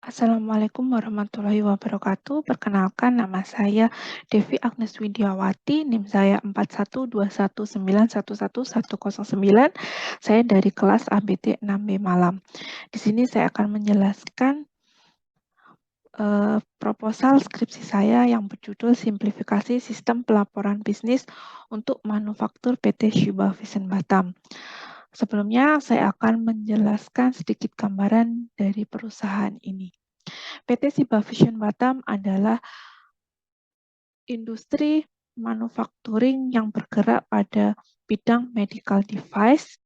Assalamualaikum warahmatullahi wabarakatuh. Perkenalkan, nama saya Devi Agnes Widiawati, NIM saya 4121911109. Saya dari kelas ABT 6B Malam. Di sini saya akan menjelaskan proposal skripsi saya yang berjudul Simplifikasi Sistem Pelaporan Bisnis untuk Manufaktur PT Shiba Vision Batam. Sebelumnya, saya akan menjelaskan sedikit gambaran dari perusahaan ini. PT Shiba Vision Batam adalah industri manufacturing yang bergerak pada bidang medical device.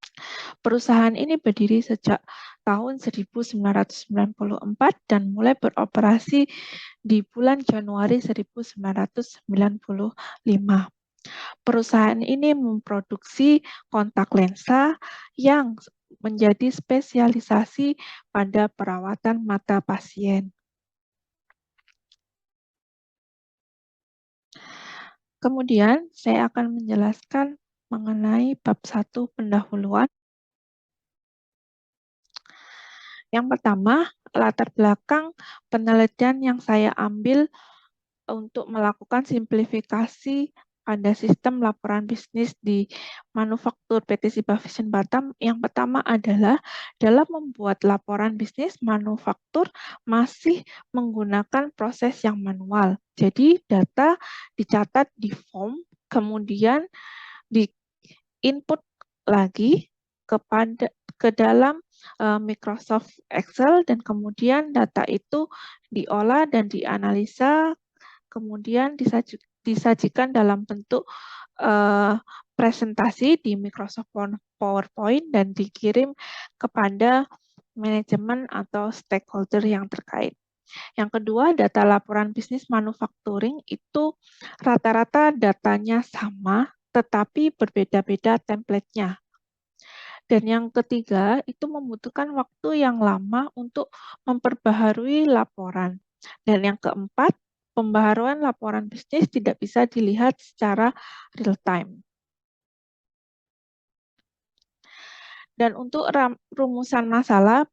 Perusahaan ini berdiri sejak tahun 1994 dan mulai beroperasi di bulan Januari 1995. Perusahaan ini memproduksi kontak lensa yang menjadi spesialisasi pada perawatan mata pasien. Kemudian, saya akan menjelaskan mengenai bab 1 pendahuluan. Yang pertama, latar belakang penelitian yang saya ambil untuk melakukan simplifikasi pada sistem laporan bisnis di manufaktur PT Shiba Vision Batam. Yang pertama adalah dalam membuat laporan bisnis manufaktur masih menggunakan proses yang manual. Jadi data dicatat di form, kemudian di input lagi ke dalam Microsoft Excel, dan kemudian data itu diolah dan dianalisa, kemudian disajikan dalam bentuk presentasi di Microsoft PowerPoint dan dikirim kepada manajemen atau stakeholder yang terkait. Yang kedua, data laporan bisnis manufacturing itu rata-rata datanya sama, tetapi berbeda-beda template-nya. Dan yang ketiga, itu membutuhkan waktu yang lama untuk memperbaharui laporan. Dan yang keempat, pembaharuan laporan bisnis tidak bisa dilihat secara real time. Dan untuk rumusan masalah,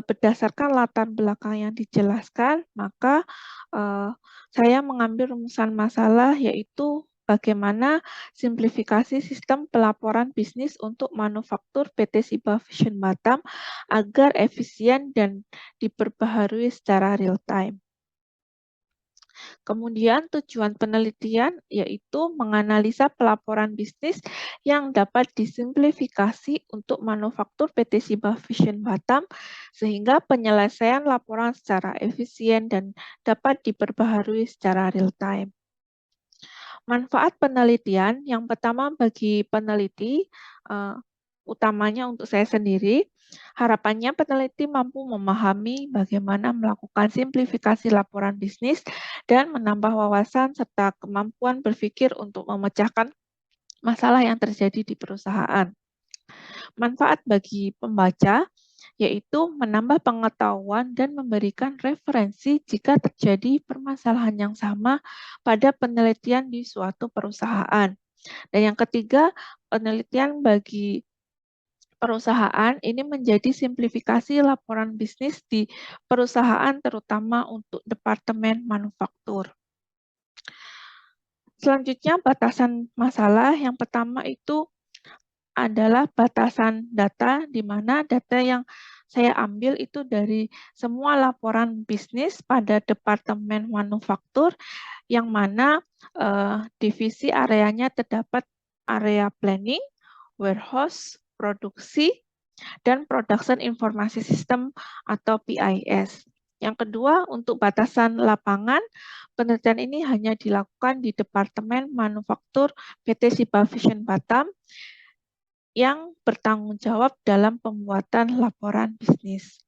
berdasarkan latar belakang yang dijelaskan, maka saya mengambil rumusan masalah, yaitu bagaimana simplifikasi sistem pelaporan bisnis untuk manufaktur PT Shiba Vision Batam agar efisien dan diperbaharui secara real time. Kemudian tujuan penelitian yaitu menganalisa pelaporan bisnis yang dapat disimplifikasi untuk manufaktur PT Shiba Vision Batam sehingga penyelesaian laporan secara efisien dan dapat diperbaharui secara real time. Manfaat penelitian yang pertama bagi peneliti, utamanya untuk saya sendiri, harapannya peneliti mampu memahami bagaimana melakukan simplifikasi laporan bisnis dan menambah wawasan serta kemampuan berpikir untuk memecahkan masalah yang terjadi di perusahaan. Manfaat bagi pembaca yaitu menambah pengetahuan dan memberikan referensi jika terjadi permasalahan yang sama pada penelitian di suatu perusahaan. Dan yang ketiga, penelitian bagi perusahaan ini menjadi simplifikasi laporan bisnis di perusahaan, terutama untuk departemen manufaktur. Selanjutnya, batasan masalah. Yang pertama itu adalah batasan data, di mana data yang saya ambil itu dari semua laporan bisnis pada departemen manufaktur, yang mana divisi areanya terdapat area planning, warehouse, produksi, dan production informasi system atau PIS. Yang kedua, untuk batasan lapangan, penelitian ini hanya dilakukan di Departemen Manufaktur PT Shiba Vision Batam yang bertanggung jawab dalam pembuatan laporan bisnis.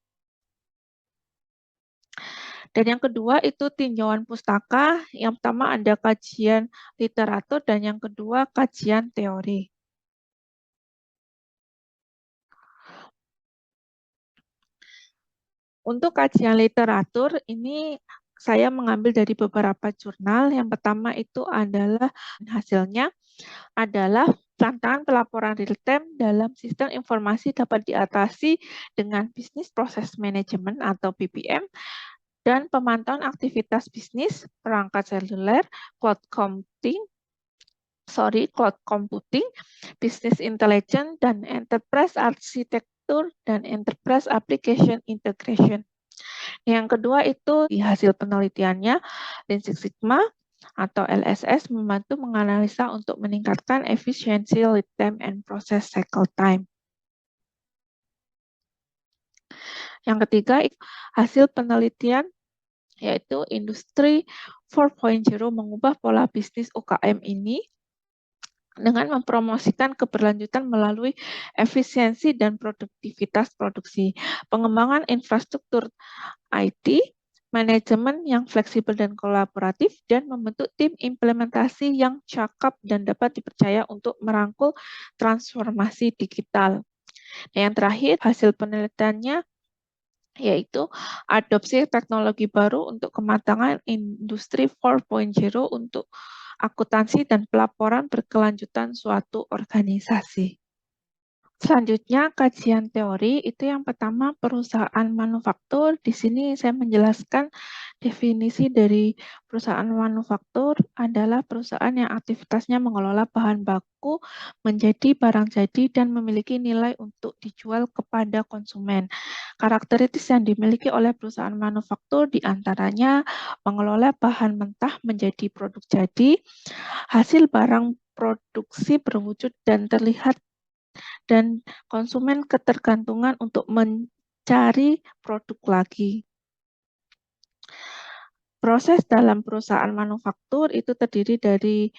Dan yang kedua itu tinjauan pustaka. Yang pertama ada kajian literatur dan yang kedua kajian teori. Untuk kajian literatur ini saya mengambil dari beberapa jurnal. Yang pertama itu adalah hasilnya adalah Tantangan pelaporan real-time dalam sistem informasi dapat diatasi dengan Business Process Management atau BPM dan pemantauan aktivitas bisnis, perangkat seluler, cloud computing, business intelligence, dan enterprise architecture dan enterprise application integration. Yang kedua itu di hasil penelitiannya, Lean Six Sigma atau LSS membantu menganalisa untuk meningkatkan efisiensi lead time and process cycle time. Yang ketiga, hasil penelitian yaitu Industri 4.0 mengubah pola bisnis UKM ini dengan mempromosikan keberlanjutan melalui efisiensi dan produktivitas produksi, pengembangan infrastruktur IT, manajemen yang fleksibel dan kolaboratif, dan membentuk tim implementasi yang cakep dan dapat dipercaya untuk merangkul transformasi digital. Nah, yang terakhir, hasil penelitiannya yaitu adopsi teknologi baru untuk kematangan industri 4.0 untuk akuntansi dan pelaporan berkelanjutan suatu organisasi. Selanjutnya, kajian teori itu yang pertama perusahaan manufaktur. Di sini saya menjelaskan definisi dari perusahaan manufaktur adalah perusahaan yang aktivitasnya mengelola bahan baku menjadi barang jadi dan memiliki nilai untuk dijual kepada konsumen. Karakteristik yang dimiliki oleh perusahaan manufaktur diantaranya mengelola bahan mentah menjadi produk jadi, hasil barang produksi berwujud dan terlihat dan konsumen ketergantungan untuk mencari produk lagi. Proses dalam perusahaan manufaktur itu terdiri dari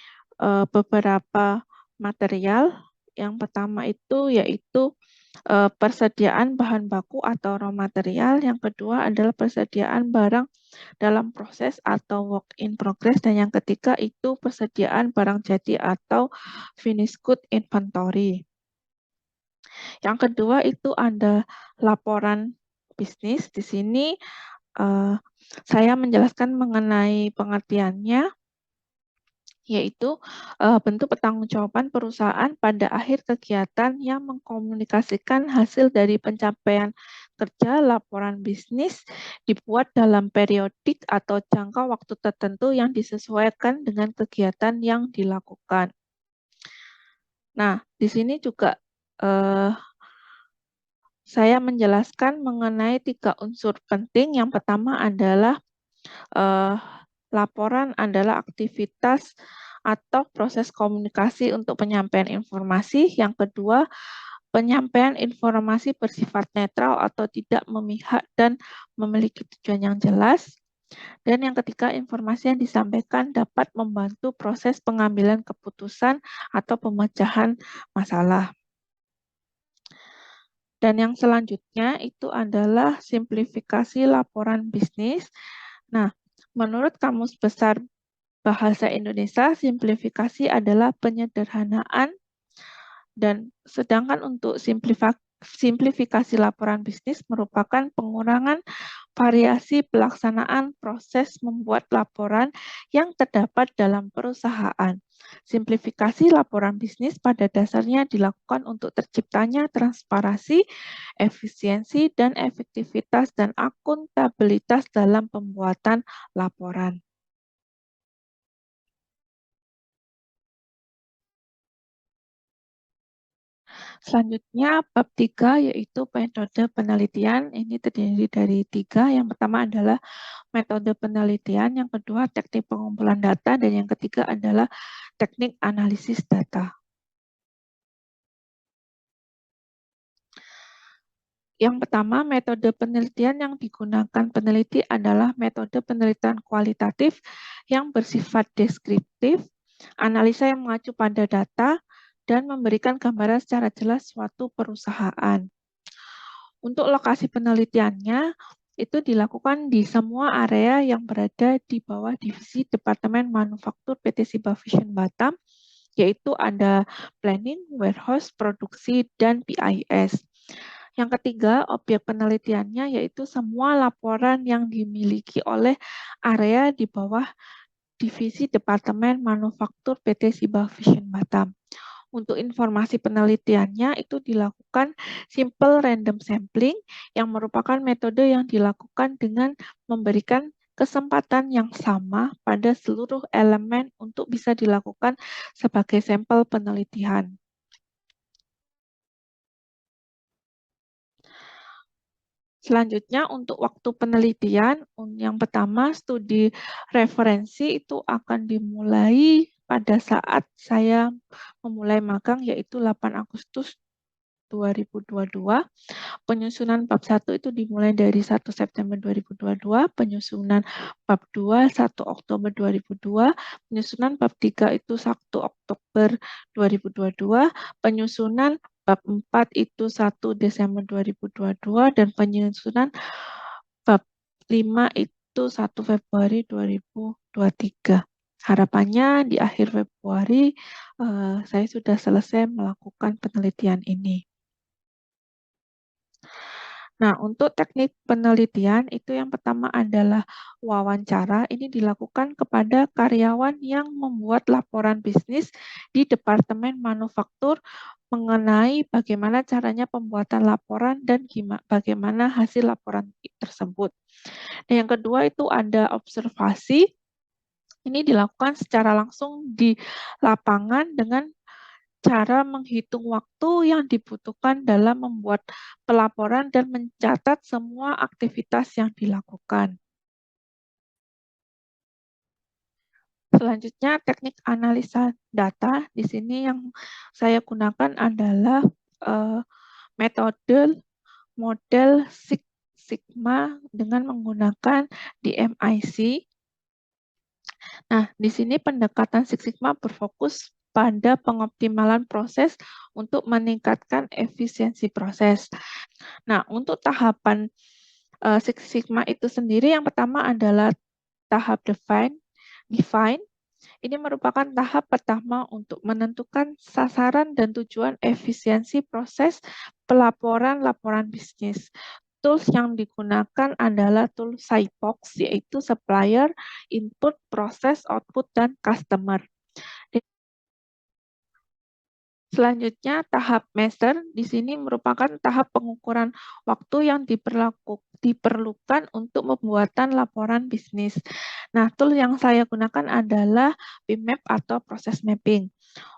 beberapa material. Yang pertama itu yaitu persediaan bahan baku atau raw material. Yang kedua adalah persediaan barang dalam proses atau work in progress. Dan yang ketiga itu persediaan barang jadi atau finished good inventory. Yang kedua itu ada laporan bisnis. Di sini saya menjelaskan mengenai pengertiannya, yaitu bentuk pertanggungjawaban perusahaan pada akhir kegiatan yang mengkomunikasikan hasil dari pencapaian kerja. Laporan bisnis dibuat dalam periodik atau jangka waktu tertentu yang disesuaikan dengan kegiatan yang dilakukan. Nah, di sini juga saya menjelaskan mengenai 3 unsur penting. Yang pertama adalah laporan adalah aktivitas atau proses komunikasi untuk penyampaian informasi. Yang kedua, penyampaian informasi bersifat netral atau tidak memihak dan memiliki tujuan yang jelas. Dan yang ketiga, informasi yang disampaikan dapat membantu proses pengambilan keputusan atau pemecahan masalah. Dan yang selanjutnya itu adalah simplifikasi laporan bisnis. Nah, menurut Kamus Besar Bahasa Indonesia, simplifikasi adalah penyederhanaan, dan sedangkan untuk simplifikasi laporan bisnis merupakan pengurangan variasi pelaksanaan proses membuat laporan yang terdapat dalam perusahaan. Simplifikasi laporan bisnis pada dasarnya dilakukan untuk terciptanya transparansi, efisiensi, dan efektivitas dan akuntabilitas dalam pembuatan laporan. Selanjutnya, bab 3 yaitu metode penelitian. Ini terdiri dari 3. Yang pertama adalah metode penelitian, yang kedua teknik pengumpulan data, dan yang ketiga adalah teknik analisis data. Yang pertama, metode penelitian yang digunakan peneliti adalah metode penelitian kualitatif yang bersifat deskriptif, analisa yang mengacu pada data, dan memberikan gambaran secara jelas suatu perusahaan. Untuk lokasi penelitiannya, itu dilakukan di semua area yang berada di bawah divisi Departemen Manufaktur PT Siba Vision Batam, yaitu ada planning, warehouse, produksi, dan PIS. Yang ketiga, objek penelitiannya yaitu semua laporan yang dimiliki oleh area di bawah divisi Departemen Manufaktur PT Siba Vision Batam. Untuk informasi penelitiannya itu dilakukan simple random sampling yang merupakan metode yang dilakukan dengan memberikan kesempatan yang sama pada seluruh elemen untuk bisa dilakukan sebagai sampel penelitian. Selanjutnya untuk waktu penelitian, yang pertama studi referensi itu akan dimulai pada saat saya memulai magang yaitu 8 Agustus 2022. Penyusunan bab 1 itu dimulai dari 1 September 2022, penyusunan bab 2 1 Oktober 2022, penyusunan bab 3 itu 1 Oktober 2022, penyusunan bab 4 itu 1 Desember 2022, dan penyusunan bab 5 itu 1 Februari 2023. Harapannya di akhir Februari saya sudah selesai melakukan penelitian ini. Nah, untuk teknik penelitian itu yang pertama adalah wawancara. Ini dilakukan kepada karyawan yang membuat laporan bisnis di Departemen Manufaktur mengenai bagaimana caranya pembuatan laporan dan bagaimana hasil laporan tersebut. Dan yang kedua itu ada observasi. Ini dilakukan secara langsung di lapangan dengan cara menghitung waktu yang dibutuhkan dalam membuat pelaporan dan mencatat semua aktivitas yang dilakukan. Selanjutnya, teknik analisa data. Di sini yang saya gunakan adalah metode model Six Sigma dengan menggunakan DMIC. Nah, di sini pendekatan Six Sigma berfokus pada pengoptimalan proses untuk meningkatkan efisiensi proses. Nah, untuk tahapan Six Sigma itu sendiri, yang pertama adalah tahap define. Ini merupakan tahap pertama untuk menentukan sasaran dan tujuan efisiensi proses pelaporan laporan bisnis. Tools yang digunakan adalah tool SciPox, yaitu supplier, input, proses, output, dan customer. Selanjutnya, tahap master di sini merupakan tahap pengukuran waktu yang diperlukan untuk pembuatan laporan bisnis. Nah, tool yang saya gunakan adalah PMAP atau proses mapping.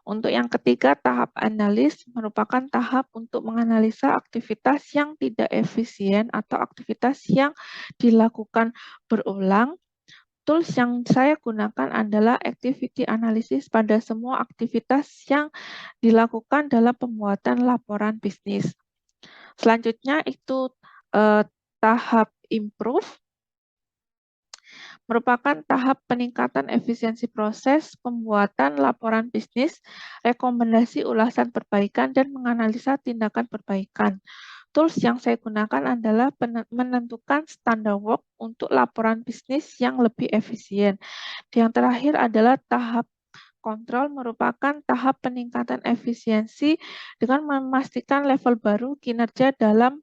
Untuk yang ketiga, tahap analis merupakan tahap untuk menganalisa aktivitas yang tidak efisien atau aktivitas yang dilakukan berulang. Tools yang saya gunakan adalah activity analysis pada semua aktivitas yang dilakukan dalam pembuatan laporan bisnis. Selanjutnya itu tahap improve, merupakan tahap peningkatan efisiensi proses pembuatan laporan bisnis, rekomendasi ulasan perbaikan, dan menganalisa tindakan perbaikan. Tools yang saya gunakan adalah menentukan standar work untuk laporan bisnis yang lebih efisien. Yang terakhir adalah tahap kontrol, merupakan tahap peningkatan efisiensi dengan memastikan level baru kinerja dalam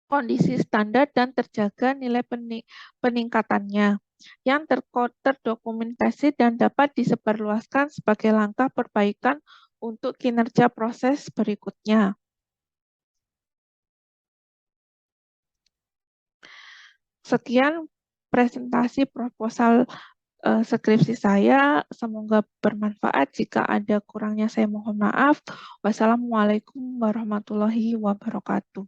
kondisi standar dan terjaga nilai peningkatannya yang terdokumentasi dan dapat disebarluaskan sebagai langkah perbaikan untuk kinerja proses berikutnya. Sekian presentasi proposal skripsi saya. Semoga bermanfaat. Jika ada kurangnya saya mohon maaf. Wassalamualaikum warahmatullahi wabarakatuh.